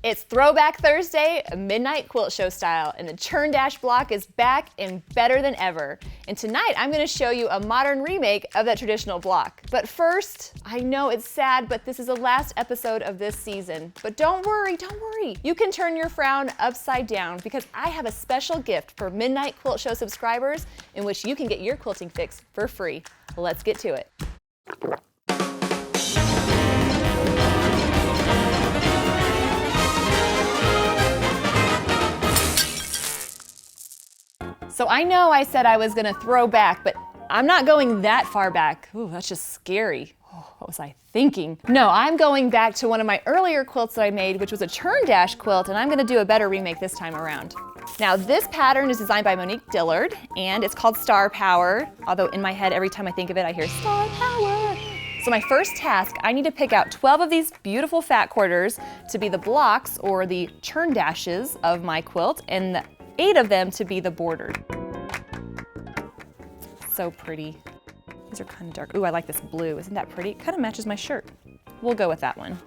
It's Throwback Thursday, Midnight Quilt Show style, and the Churn block is back and better than ever. And tonight I'm going to show you a modern remake of that traditional block. But first, I know it's sad, but this is the last episode of this season. But don't worry, don't worry. You can turn your frown upside down because I have a special gift for Midnight Quilt Show subscribers in which you can get your quilting fix for free. Let's get to it. So I know I said I was gonna throw back, but I'm not going that far back. Ooh, that's just scary. Oh, what was I thinking? No, I'm going back to one of my earlier quilts that I made, which was a Churn quilt, and I'm gonna do a better remake this time around. Now this pattern is designed by Monique Dillard, and it's called Star Power, although in my head every time I think of it I hear Star Power. So my first task, I need to pick out 12 of these beautiful fat quarters to be the blocks or the churn dashes of my quilt, and 8 of them to be the border. So pretty. These are kind of dark. Ooh, I like this blue. Isn't that pretty? It kind of matches my shirt. We'll go with that one.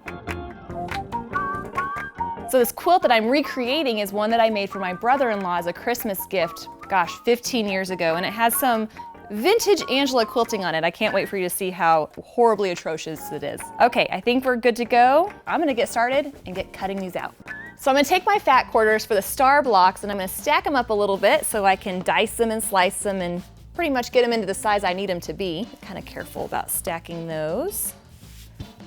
So this quilt that I'm recreating is one that I made for my brother-in-law as a Christmas gift, gosh, 15 years ago, and it has some vintage Angela quilting on it. I can't wait for you to see how horribly atrocious it is. Okay, I think we're good to go. I'm gonna get started and get cutting these out. So I'm gonna take my fat quarters for the star blocks and I'm gonna stack them up a little bit so I can dice them and slice them and pretty much get them into the size I need them to be. Kind of careful about stacking those.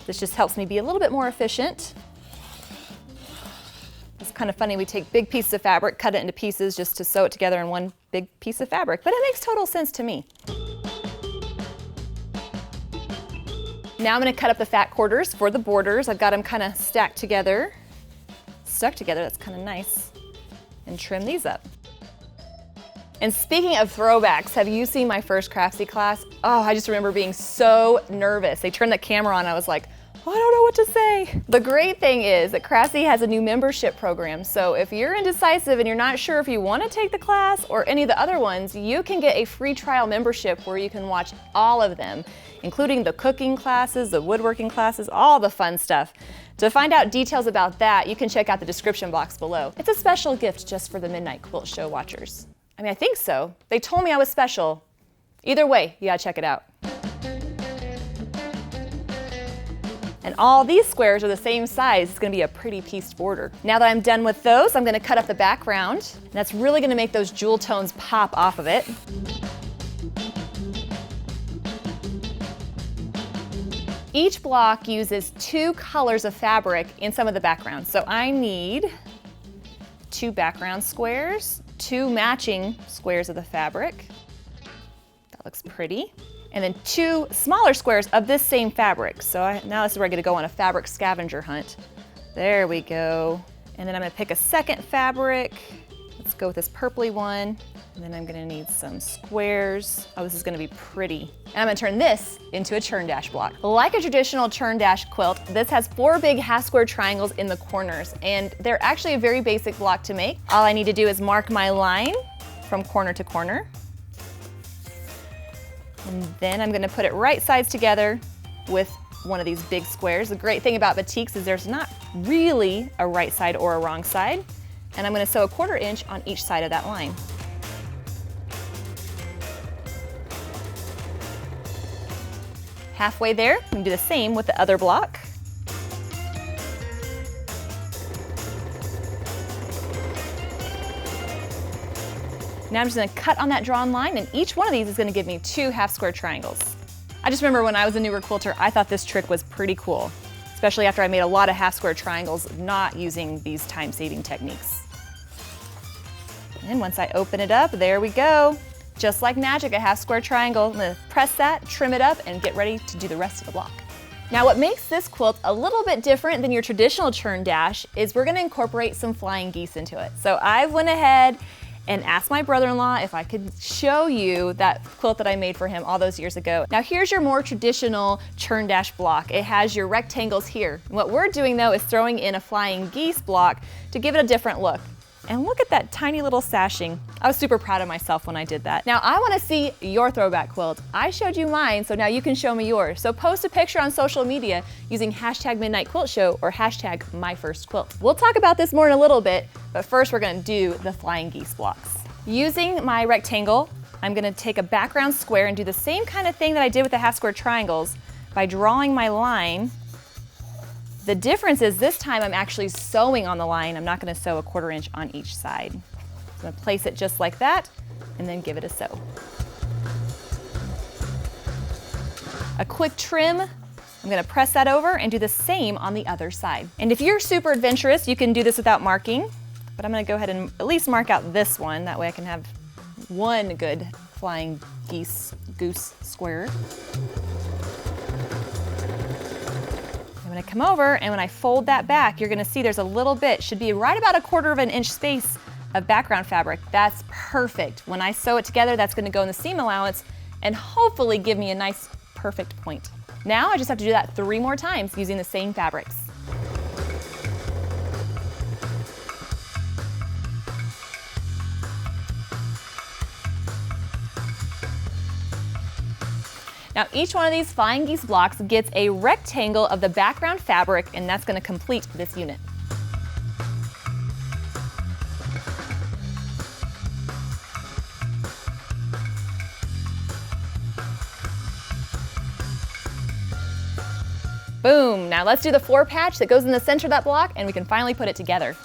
This just helps me be a little bit more efficient. It's kind of funny, we take big pieces of fabric, cut it into pieces just to sew it together in one big piece of fabric, but it makes total sense to me. Now I'm gonna cut up the fat quarters for the borders. I've got them kind of stacked together. Stuck together, that's kind of nice, and trim these up. And speaking of throwbacks, have you seen my first Craftsy class? Oh, I just remember being so nervous. They turned the camera on, I was like, I don't know what to say. The great thing is that Craftsy has a new membership program, so if you're indecisive and you're not sure if you want to take the class or any of the other ones, you can get a free trial membership where you can watch all of them, including the cooking classes, the woodworking classes, all the fun stuff. To find out details about that, you can check out the description box below. It's a special gift just for the Midnight Quilt Show watchers. I mean, I think so. They told me I was special. Either way, you gotta check it out. And all these squares are the same size. It's gonna be a pretty pieced border. Now that I'm done with those, I'm gonna cut up the background. And that's really gonna make those jewel tones pop off of it. Each block uses 2 colors of fabric in some of the backgrounds. So I need 2 background squares, 2 matching squares of the fabric. That looks pretty. And then 2 smaller squares of this same fabric. So now this is where I'm gonna go on a fabric scavenger hunt. There we go. And then I'm gonna pick a second fabric. Let's go with this purpley one. And then I'm gonna need some squares. Oh, this is gonna be pretty. And I'm gonna turn this into a churn block. Like a traditional churn quilt, this has 4 big half square triangles in the corners, and they're actually a very basic block to make. All I need to do is mark my line from corner to corner. And then I'm gonna put it right sides together with one of these big squares. The great thing about batiks is there's not really a right side or a wrong side. And I'm gonna sew a 1/4 inch on each side of that line. Halfway there, I'm gonna do the same with the other block. Now I'm just gonna cut on that drawn line, and each one of these is gonna give me 2 half square triangles. I just remember when I was a newer quilter, I thought this trick was pretty cool, especially after I made a lot of half square triangles not using these time-saving techniques. And once I open it up, there we go. Just like magic, a half square triangle. I'm gonna press that, trim it up, and get ready to do the rest of the block. Now what makes this quilt a little bit different than your traditional churn is we're gonna incorporate some flying geese into it. So I went ahead and asked my brother-in-law if I could show you that quilt that I made for him all those years ago. Now here's your more traditional churn block. It has your rectangles here. What we're doing though is throwing in a flying geese block to give it a different look. And look at that tiny little sashing. I was super proud of myself when I did that. Now I wanna see your throwback quilt. I showed you mine, so now you can show me yours. So post a picture on social media using hashtag Midnight Quilt Show or hashtag MyFirstQuilt. We'll talk about this more in a little bit, but first we're gonna do the flying geese blocks. Using my rectangle, I'm gonna take a background square and do the same kind of thing that I did with the half square triangles by drawing my line. The difference is this time I'm actually sewing on the line. I'm not gonna sew a 1/4 inch on each side. I'm gonna place it just like that and then give it a sew. A quick trim, I'm gonna press that over and do the same on the other side. And if you're super adventurous, you can do this without marking, but I'm gonna go ahead and at least mark out this one. That way I can have one good flying goose square. I'm gonna come over, and when I fold that back, you're gonna see there's a little bit, should be right about a 1/4 inch space of background fabric. That's perfect. When I sew it together, that's gonna go in the seam allowance and hopefully give me a nice, perfect point. Now I just have to do that 3 more times using the same fabrics. Now each one of these flying geese blocks gets a rectangle of the background fabric, and that's going to complete this unit. Boom! Now let's do the 4 patch that goes in the center of that block, and we can finally put it together.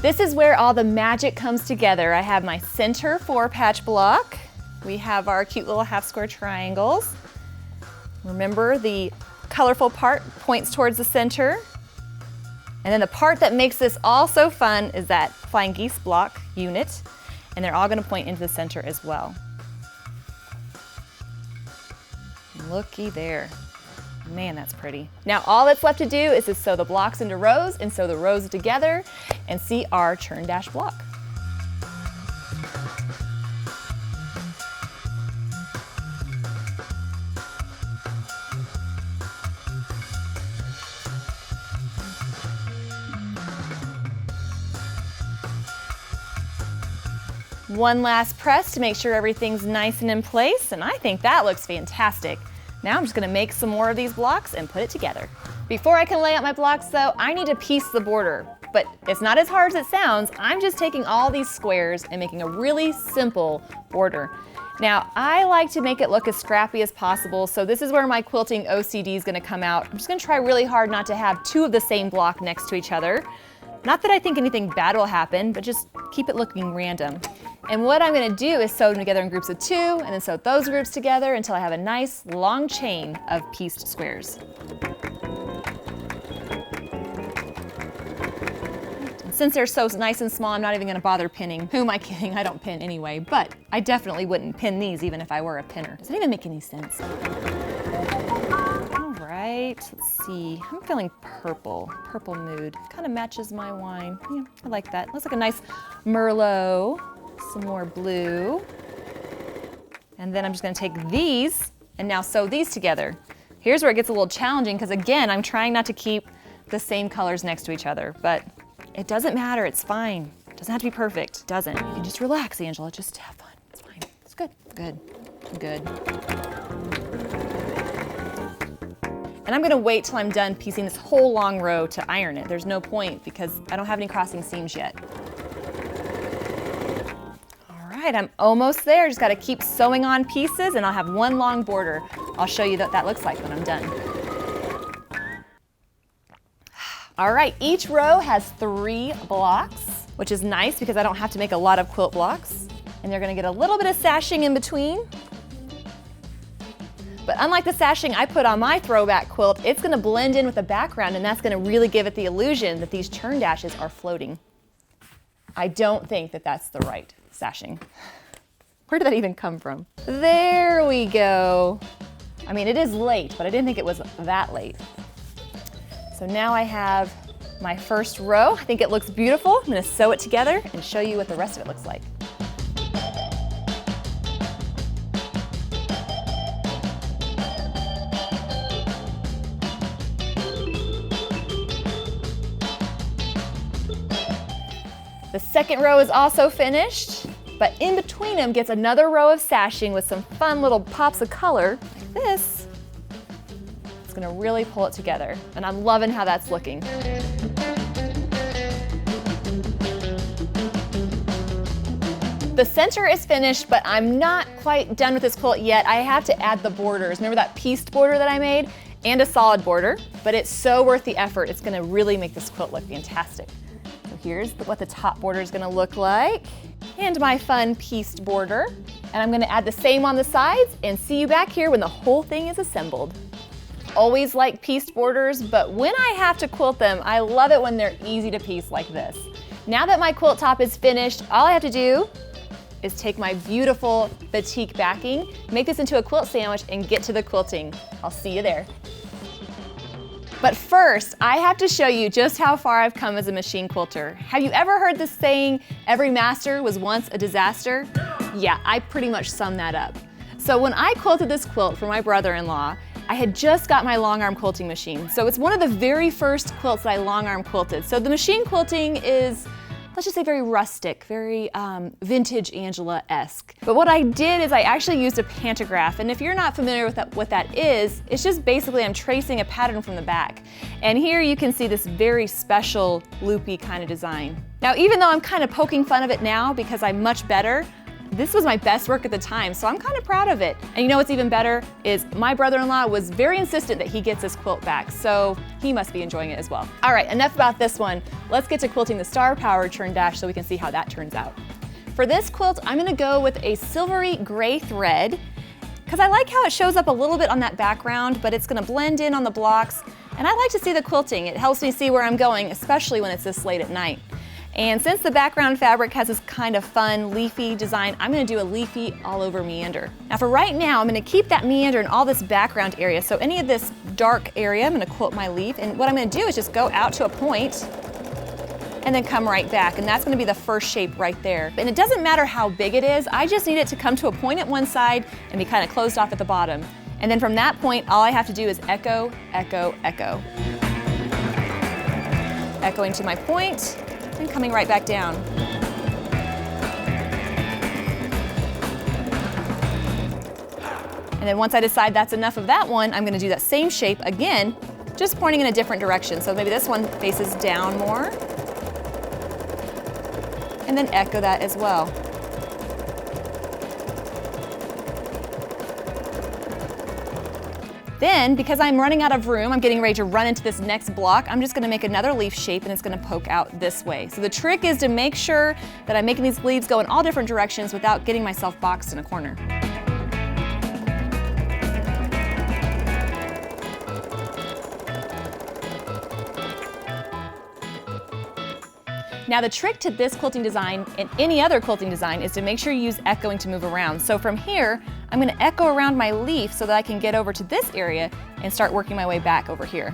This is where all the magic comes together. I have my center 4 patch block. We have our cute little half square triangles. Remember, the colorful part points towards the center. And then the part that makes this all so fun is that flying geese block unit, and they're all gonna point into the center as well. Looky there. Man, that's pretty. Now all that's left to do is to sew the blocks into rows and sew the rows together and see our churn dash block. One last press to make sure everything's nice and in place, and I think that looks fantastic. Now I'm just gonna make some more of these blocks and put it together. Before I can lay out my blocks though, I need to piece the border. But it's not as hard as it sounds. I'm just taking all these squares and making a really simple border. Now, I like to make it look as scrappy as possible, so this is where my quilting OCD is gonna come out. I'm just gonna try really hard not to have 2 of the same block next to each other. Not that I think anything bad will happen, but just keep it looking random. And what I'm gonna do is sew them together in groups of 2, and then sew those groups together until I have a nice long chain of pieced squares. And since they're so nice and small, I'm not even gonna bother pinning. Who am I kidding? I don't pin anyway, but I definitely wouldn't pin these even if I were a pinner. Does that even make any sense? All right, let's see. I'm feeling purple mood. Kind of matches my wine. Yeah, I like that. Looks like a nice Merlot. Some more blue. And then I'm just gonna take these and now sew these together. Here's where it gets a little challenging because again, I'm trying not to keep the same colors next to each other, but it doesn't matter, it's fine. It doesn't have to be perfect, it doesn't. You can just relax, Angela, just have fun, it's fine. It's good, good. And I'm gonna wait till I'm done piecing this whole long row to iron it. There's no point because I don't have any crossing seams yet. All right, I'm almost there. Just gotta keep sewing on pieces and I'll have one long border. I'll show you what that looks like when I'm done. All right, each row has 3 blocks, which is nice because I don't have to make a lot of quilt blocks. And they're gonna get a little bit of sashing in between. But unlike the sashing I put on my throwback quilt, it's gonna blend in with the background and that's gonna really give it the illusion that these churn dashes are floating. I don't think that that's the right sashing. Where did that even come from? There we go. I mean, it is late, but I didn't think it was that late. So now I have my first row. I think it looks beautiful. I'm gonna sew it together and show you what the rest of it looks like. The second row is also finished, but in between them gets another row of sashing with some fun little pops of color, like this. It's gonna really pull it together, and I'm loving how that's looking. The center is finished, but I'm not quite done with this quilt yet. I have to add the borders. Remember that pieced border that I made? And a solid border, but it's so worth the effort. It's gonna really make this quilt look fantastic. So here's what the top border is gonna look like, and my fun pieced border. And I'm gonna add the same on the sides and see you back here when the whole thing is assembled. Always like pieced borders, but when I have to quilt them, I love it when they're easy to piece like this. Now that my quilt top is finished, all I have to do is take my beautiful batik backing, make this into a quilt sandwich, and get to the quilting. I'll see you there. But first, I have to show you just how far I've come as a machine quilter. Have you ever heard this saying, every master was once a disaster? Yeah, I pretty much sum that up. So when I quilted this quilt for my brother-in-law, I had just got my long arm quilting machine. So it's one of the very first quilts that I long arm quilted. So the machine quilting is, let's just say, very rustic, very vintage Angela-esque. But what I did is I actually used a pantograph, and if you're not familiar with what that is, it's just basically I'm tracing a pattern from the back. And here you can see this very special loopy kind of design. Now, even though I'm kind of poking fun of it now because I'm much better, this was my best work at the time, so I'm kind of proud of it. And you know what's even better is my brother-in-law was very insistent that he gets his quilt back, so he must be enjoying it as well. All right, enough about this one. Let's get to quilting the star-powered Churn dash so we can see how that turns out. For this quilt, I'm gonna go with a silvery gray thread, because I like how it shows up a little bit on that background, but it's gonna blend in on the blocks, and I like to see the quilting. It helps me see where I'm going, especially when it's this late at night. And since the background fabric has this kind of fun leafy design, I'm gonna do a leafy all over meander. Now for right now, I'm gonna keep that meander in all this background area. So any of this dark area, I'm gonna quilt my leaf. And what I'm gonna do is just go out to a point and then come right back. And that's gonna be the first shape right there. And it doesn't matter how big it is, I just need it to come to a point at one side and be kind of closed off at the bottom. And then from that point, all I have to do is echo, echo, echo. Echoing to my point, and coming right back down. And then once I decide that's enough of that one, I'm gonna do that same shape again, just pointing in a different direction. So maybe this one faces down more. And then echo that as well. Then, because I'm running out of room, I'm getting ready to run into this next block, I'm just gonna make another leaf shape and it's gonna poke out this way. So the trick is to make sure that I'm making these leaves go in all different directions without getting myself boxed in a corner. Now the trick to this quilting design and any other quilting design is to make sure you use echoing to move around. So from here, I'm gonna echo around my leaf so that I can get over to this area and start working my way back over here.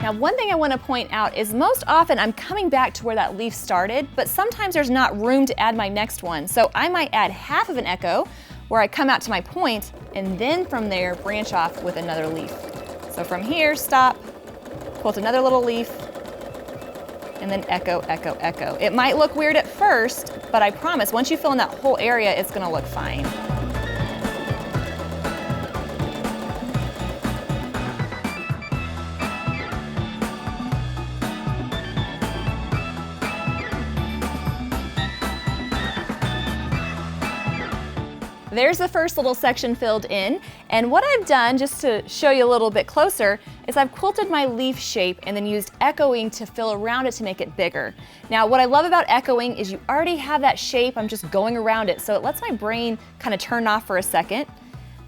Now one thing I wanna point out is most often I'm coming back to where that leaf started, but sometimes there's not room to add my next one. So I might add half of an echo where I come out to my point and then from there branch off with another leaf. So from here, stop, quilt another little leaf, and then echo, echo, echo. It might look weird at first, but I promise once you fill in that whole area, it's gonna look fine. There's the first little section filled in, and what I've done, just to show you a little bit closer, is I've quilted my leaf shape and then used echoing to fill around it to make it bigger. Now what I love about echoing is you already have that shape, I'm just going around it, so it lets my brain kind of turn off for a second.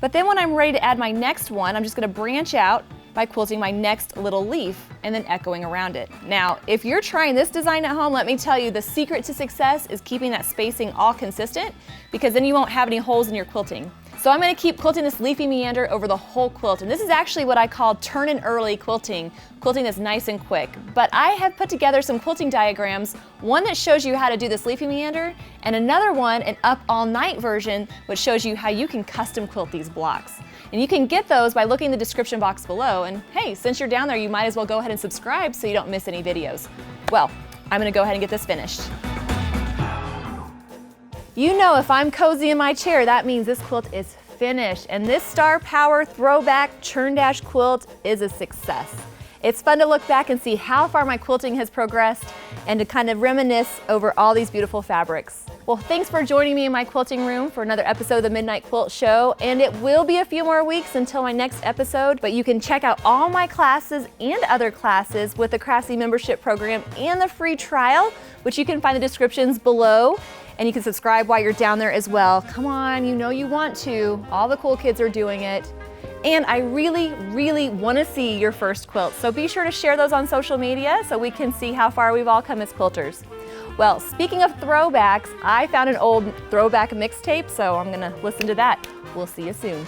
But then when I'm ready to add my next one, I'm just gonna branch out by quilting my next little leaf and then echoing around it. Now, if you're trying this design at home, let me tell you, the secret to success is keeping that spacing all consistent, because then you won't have any holes in your quilting. So I'm gonna keep quilting this leafy meander over the whole quilt, and this is actually what I call turn and early quilting that's nice and quick. But I have put together some quilting diagrams, one that shows you how to do this leafy meander, and another one, an up all night version, which shows you how you can custom quilt these blocks. And you can get those by looking in the description box below, and hey, since you're down there, you might as well go ahead and subscribe so you don't miss any videos. Well, I'm gonna go ahead and get this finished. You know, if I'm cozy in my chair, that means this quilt is finished, and this Star Power Throwback Churn Dash quilt is a success. It's fun to look back and see how far my quilting has progressed and to kind of reminisce over all these beautiful fabrics. Well, thanks for joining me in my quilting room for another episode of the Midnight Quilt Show, and it will be a few more weeks until my next episode, but you can check out all my classes and other classes with the Craftsy membership program and the free trial, which you can find in the descriptions below, and you can subscribe while you're down there as well. Come on, you know you want to. All the cool kids are doing it. And I really, really want to see your first quilt, so be sure to share those on social media so we can see how far we've all come as quilters. Well, speaking of throwbacks, I found an old throwback mixtape, so I'm gonna listen to that. We'll see you soon.